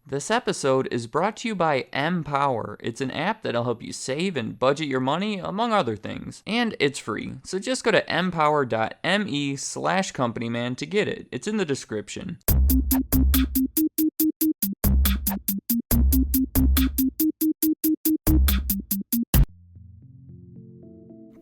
This episode is brought to you by Empower. It's an app that'll help you save and budget your money, among other things. And it's free, so just go to empower.me/companyman to get it. It's in the description.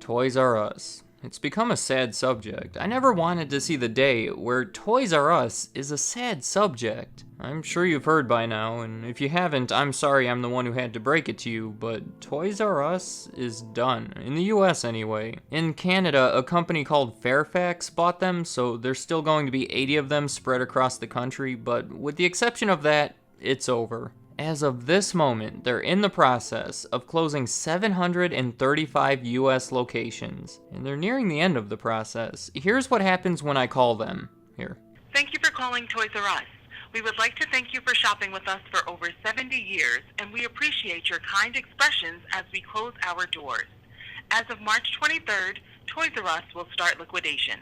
Toys R Us. It's become a sad subject. I never wanted to see the day where Toys R Us is a sad subject. I'm sure you've heard by now, and if you haven't, I'm sorry I'm the one who had to break it to you, but Toys R Us is done. In the US anyway. In Canada, a company called Fairfax bought them, so there's still going to be 80 of them spread across the country, but with the exception of that, it's over. As of this moment, they're in the process of closing 735 US locations, and they're nearing the end of the process. Here's what happens when I call them. Here. Thank you for calling Toys R Us. We would like to thank you for shopping with us for over 70 years, and we appreciate your kind expressions as we close our doors. As of March 23rd, Toys R Us will start liquidation.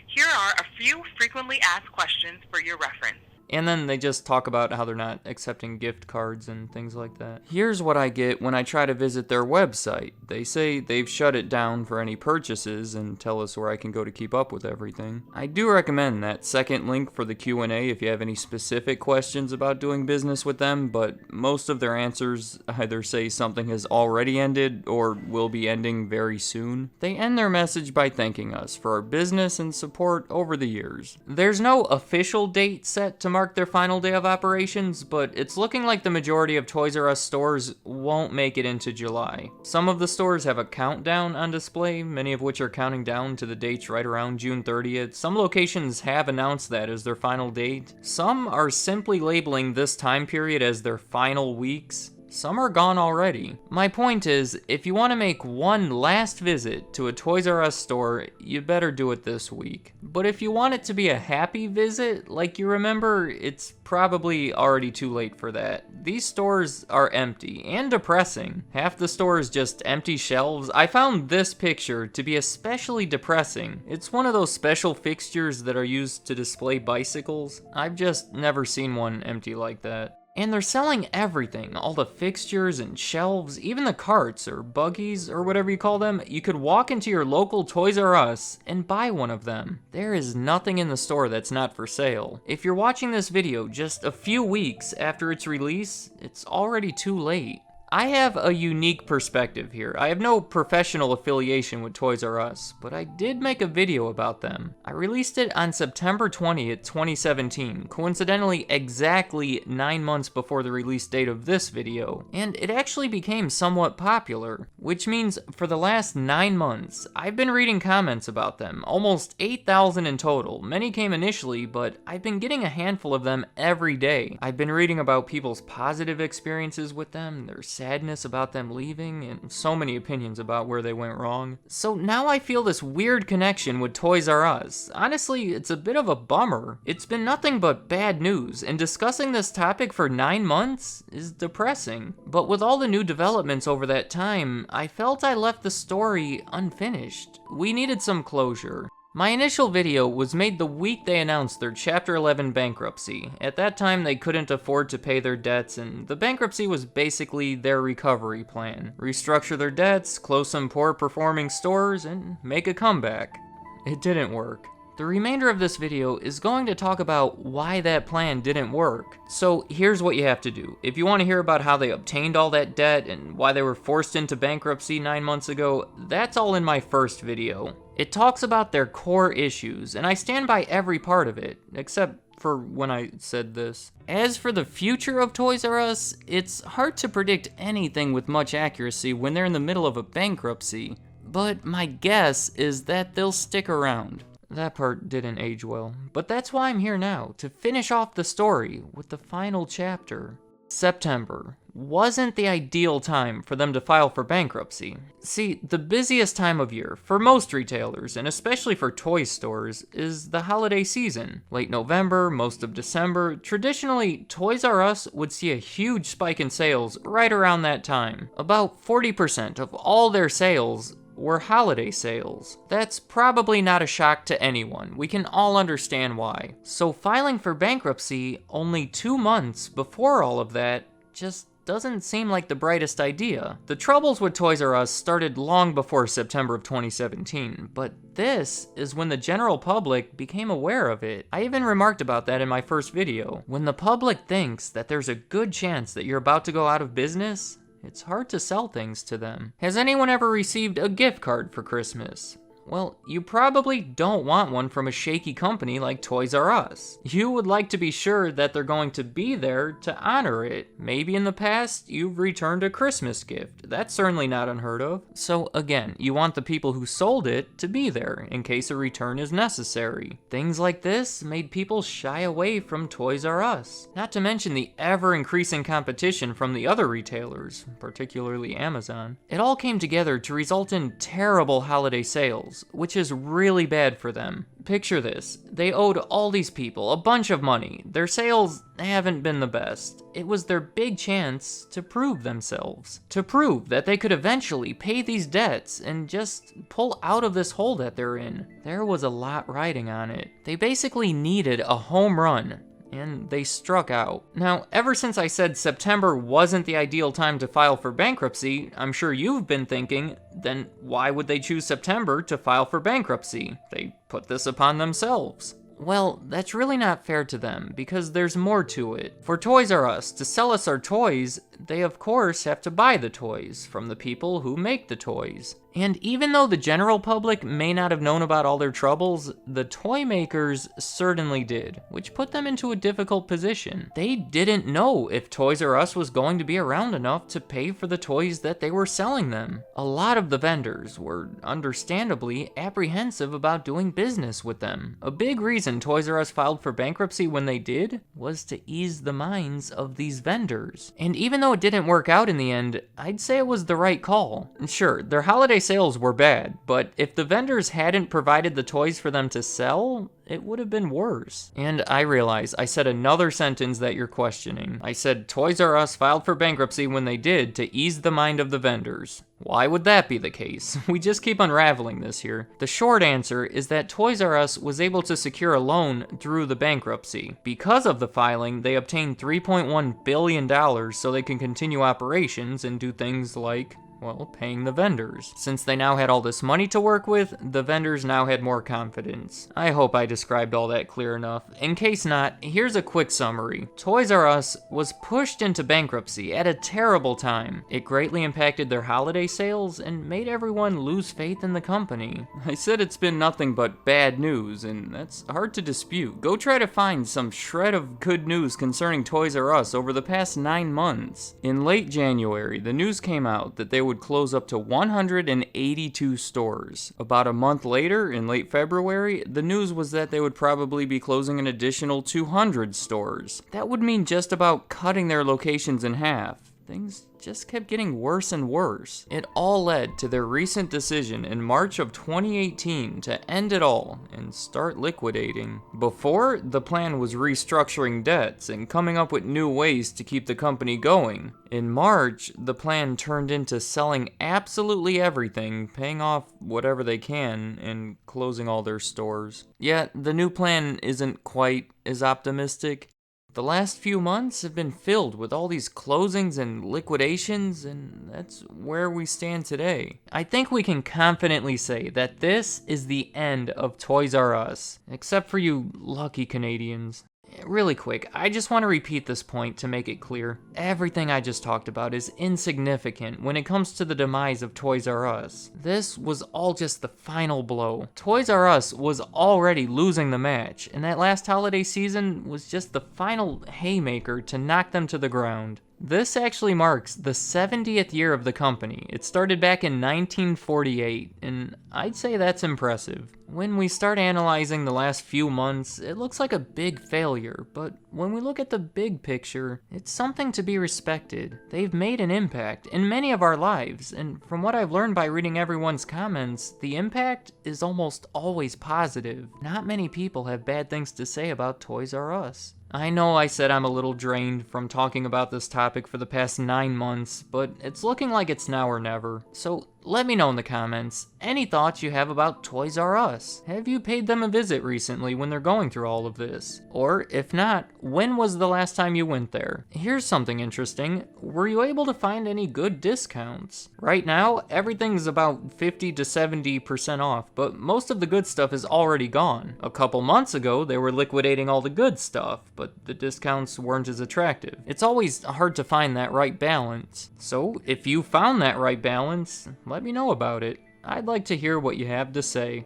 Here are a few frequently asked questions for your reference. And then they just talk about how they're not accepting gift cards and things like that. Here's what I get when I try to visit their website. They say they've shut it down for any purchases and tell us where I can go to keep up with everything. I do recommend that second link for the Q&A if you have any specific questions about doing business with them, but most of their answers either say something has already ended or will be ending very soon. They end their message by thanking us for our business and support over the years. There's no official date set to mark their final day of operations, but it's looking like the majority of Toys R Us stores won't make it into July. Some of the stores have a countdown on display, many of which are counting down to the dates right around June 30th. Some locations have announced that as their final date. Some are simply labeling this time period as their final weeks. Some are gone already. My point is, if you want to make one last visit to a Toys R Us store, you better do it this week. But if you want it to be a happy visit, like you remember, it's probably already too late for that. These stores are empty and depressing. Half the store is just empty shelves. I found this picture to be especially depressing. It's one of those special fixtures that are used to display bicycles. I've just never seen one empty like that. And they're selling everything, all the fixtures and shelves, even the carts or buggies or whatever you call them. You could walk into your local Toys R Us and buy one of them. There is nothing in the store that's not for sale. If you're watching this video just a few weeks after its release, it's already too late. I have a unique perspective here. I have no professional affiliation with Toys R Us, but I did make a video about them. I released it on September 20th, 2017, coincidentally exactly 9 months before the release date of this video, and it actually became somewhat popular, which means for the last 9 months, I've been reading comments about them, almost 8,000 in total. Many came initially, but I've been getting a handful of them every day. I've been reading about people's positive experiences with them, their sadness about them leaving, and so many opinions about where they went wrong. So now I feel this weird connection with Toys R Us. Honestly, it's a bit of a bummer. It's been nothing but bad news, and discussing this topic for 9 months is depressing. But with all the new developments over that time, I felt I left the story unfinished. We needed some closure. My initial video was made the week they announced their Chapter 11 bankruptcy. At that time, they couldn't afford to pay their debts, and the bankruptcy was basically their recovery plan. Restructure their debts, close some poor-performing stores, and make a comeback. It didn't work. The remainder of this video is going to talk about why that plan didn't work. So here's what you have to do. If you want to hear about how they obtained all that debt and why they were forced into bankruptcy 9 months ago, that's all in my first video. It talks about their core issues, and I stand by every part of it, except for when I said this. As for the future of Toys R Us, it's hard to predict anything with much accuracy when they're in the middle of a bankruptcy, but my guess is that they'll stick around. That part didn't age well, but that's why I'm here now, to finish off the story with the final chapter. September wasn't the ideal time for them to file for bankruptcy. See, the busiest time of year for most retailers, and especially for toy stores, is the holiday season. Late November, most of December. Traditionally, Toys R Us would see a huge spike in sales right around that time. About 40% of all their sales were holiday sales. That's probably not a shock to anyone. We can all understand why. So filing for bankruptcy only 2 months before all of that just doesn't seem like the brightest idea. The troubles with Toys R Us started long before September of 2017, but this is when the general public became aware of it. I even remarked about that in my first video. When the public thinks that there's a good chance that you're about to go out of business, it's hard to sell things to them. Has anyone ever received a gift card for Christmas? Well, you probably don't want one from a shaky company like Toys R Us. You would like to be sure that they're going to be there to honor it. Maybe in the past, you've returned a Christmas gift. That's certainly not unheard of. So again, you want the people who sold it to be there in case a return is necessary. Things like this made people shy away from Toys R Us. Not to mention the ever-increasing competition from the other retailers, particularly Amazon. It all came together to result in terrible holiday sales, which is really bad for them. Picture this, they owed all these people a bunch of money. Their sales haven't been the best. It was their big chance to prove themselves. To prove that they could eventually pay these debts and just pull out of this hole that they're in. There was a lot riding on it. They basically needed a home run, and they struck out. Now, ever since I said September wasn't the ideal time to file for bankruptcy, I'm sure you've been thinking, then why would they choose September to file for bankruptcy? They put this upon themselves. Well, that's really not fair to them, because there's more to it. For Toys R Us to sell us our toys, they of course have to buy the toys from the people who make the toys. And even though the general public may not have known about all their troubles, the toy makers certainly did, which put them into a difficult position. They didn't know if Toys R Us was going to be around enough to pay for the toys that they were selling them. A lot of the vendors were understandably apprehensive about doing business with them. A big reason Toys R Us filed for bankruptcy when they did was to ease the minds of these vendors. And even though it didn't work out in the end, I'd say it was the right call. Sure, their holiday sales were bad, but if the vendors hadn't provided the toys for them to sell, it would have been worse. And I realize I said another sentence that you're questioning. I said Toys R Us filed for bankruptcy when they did to ease the mind of the vendors. Why would that be the case? We just keep unraveling this here. The short answer is that Toys R Us was able to secure a loan through the bankruptcy. Because of the filing, they obtained $3.1 billion so they can continue operations and do things like, well, paying the vendors. Since they now had all this money to work with, the vendors now had more confidence. I hope I described all that clear enough. In case not, here's a quick summary. Toys R Us was pushed into bankruptcy at a terrible time. It greatly impacted their holiday sales and made everyone lose faith in the company. I said it's been nothing but bad news, and that's hard to dispute. Go try to find some shred of good news concerning Toys R Us over the past 9 months. In late January, the news came out that they would close up to 182 stores. About a month later, in late February, the news was that they would probably be closing an additional 200 stores. That would mean just about cutting their locations in half. Things just kept getting worse and worse. It all led to their recent decision in March of 2018 to end it all and start liquidating. Before, the plan was restructuring debts and coming up with new ways to keep the company going. In March, the plan turned into selling absolutely everything, paying off whatever they can, and closing all their stores. Yet, the new plan isn't quite as optimistic. The last few months have been filled with all these closings and liquidations, and that's where we stand today. I think we can confidently say that this is the end of Toys R Us, except for you lucky Canadians. Really quick, I just want to repeat this point to make it clear. Everything I just talked about is insignificant when it comes to the demise of Toys R Us. This was all just the final blow. Toys R Us was already losing the match, and that last holiday season was just the final haymaker to knock them to the ground. This actually marks the 70th year of the company. It started back in 1948, and I'd say that's impressive. When we start analyzing the last few months, it looks like a big failure, but when we look at the big picture, it's something to be respected. They've made an impact in many of our lives, and from what I've learned by reading everyone's comments, the impact is almost always positive. Not many people have bad things to say about Toys R Us. I know I said I'm a little drained from talking about this topic for the past 9 months, but it's looking like it's now or never. So let me know in the comments any thoughts you have about Toys R Us. Have you paid them a visit recently when they're going through all of this? Or if not, when was the last time you went there? Here's something interesting. Were you able to find any good discounts? Right now, everything's about 50 to 70% off, but most of the good stuff is already gone. A couple months ago, they were liquidating all the good stuff, but the discounts weren't as attractive. It's always hard to find that right balance. So if you found that right balance, let me know about it. I'd like to hear what you have to say.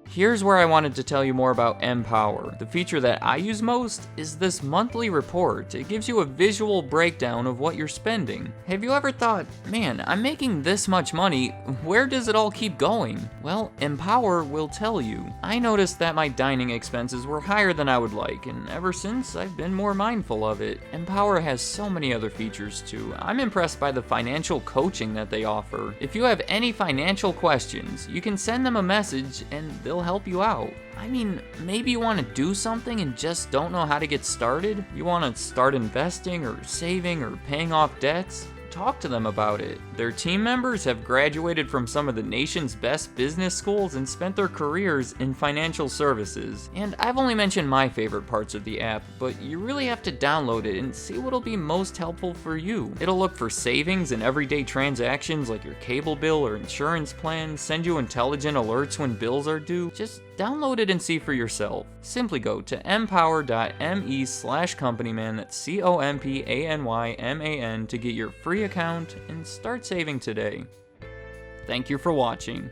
Here's where I wanted to tell you more about Empower. The feature that I use most is this monthly report. It gives you a visual breakdown of what you're spending. Have you ever thought, man, I'm making this much money, where does it all keep going? Well, Empower will tell you. I noticed that my dining expenses were higher than I would like, and ever since I've been more mindful of it. Empower has so many other features too. I'm impressed by the financial coaching that they offer. If you have any financial questions, you can send them a message and they'll help you out. I mean, maybe you want to do something and just don't know how to get started? You want to start investing or saving or paying off debts? Talk to them about it. Their team members have graduated from some of the nation's best business schools and spent their careers in financial services. And I've only mentioned my favorite parts of the app, but you really have to download it and see what'll be most helpful for you. It'll look for savings and everyday transactions like your cable bill or insurance plan, send you intelligent alerts when bills are due. Just download it and see for yourself. Simply go to empower.me/companyman, that's COMPANYMAN, to get your free account and start saving today. Thank you for watching.